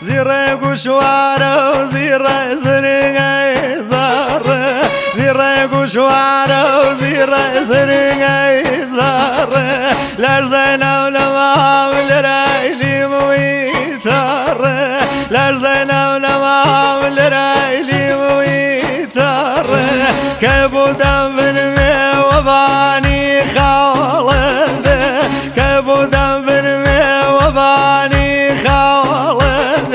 زيرة قشوارة وزيرة زرقاء زار، زيرة قشوارة وزيرة زرقاء زار، لرزنا ولمام لرايلي مويتار، لرزنا ولمام لرايلي مويتار، كبودا بنمي وباني خالد، كبودا بنمي وباني خالد،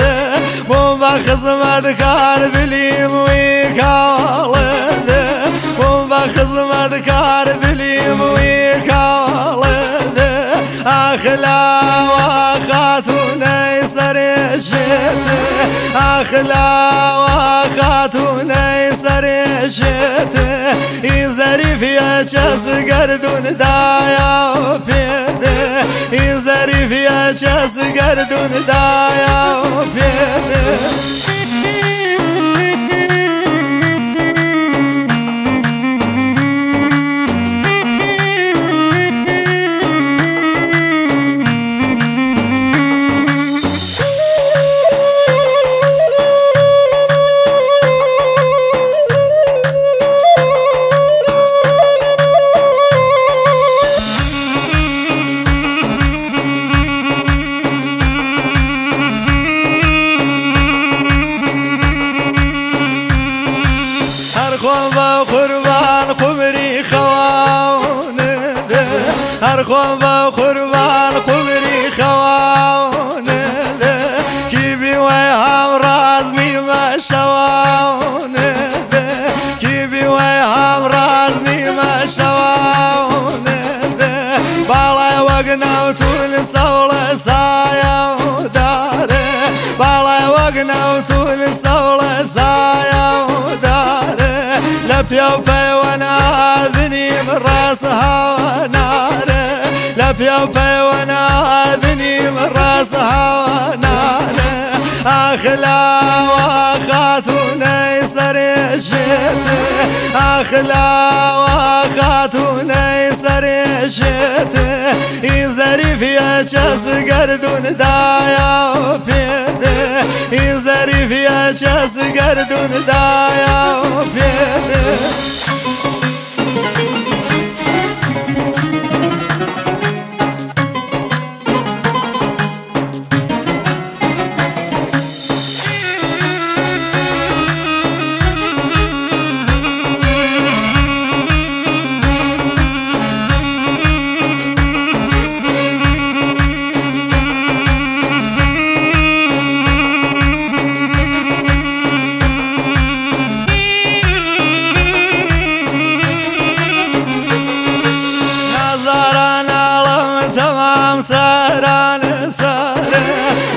مو بخز مذكار بلي مويكالد، مو بخز مذكار بلي مويكالد، أخلا وخاتوني سريشت، أخلا وخاتوني سريشت، يزري فيها جاس قردون دايا وفيد، يزري فيها جاس قردون دايا وفيد. قربان قبري خوان ده، هرخوان با قربان قبري خوان ده، كيبي ويهم رازني ما شوان ده، كيبي ويهم رازني ما شوان ده، بالا وقنا وطول صولة سايا وداره، بالا وقنا وطول صولة سايا وداره، لبيو بيوانا ذني من راسها وناره، لبيو بيوانا ذني من راسها وناره، أخلا وخاتوني سريشت، أخلا وخاتوني سريشت، يزري فيها جاس قردون دايا وفيد، يزري فيها جاس قردون دايا وفيد. سران سر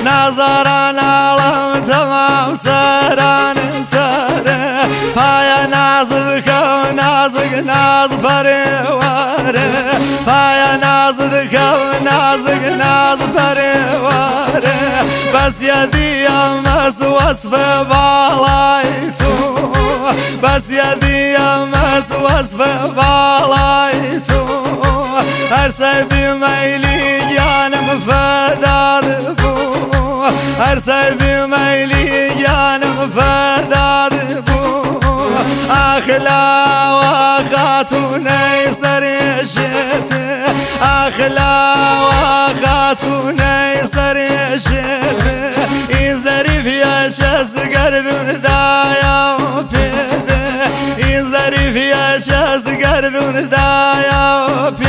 نظران عالم تمام سران سر پایا نازد کو نازک ناز پریواره پایا نازد کو نازک ناز پریواره بس یدیم از وصف بالای تو بس یدیم از وصف بالای تو هر سبی میلی جانم فداد بو هر سبی میلی جانم فداد بو أخلا وخاتوني سريشت أخلا وخاتوني سريشت يزري فيها شاس قردون دايا وفيد يزري فيها شاس قردون دايا وفيد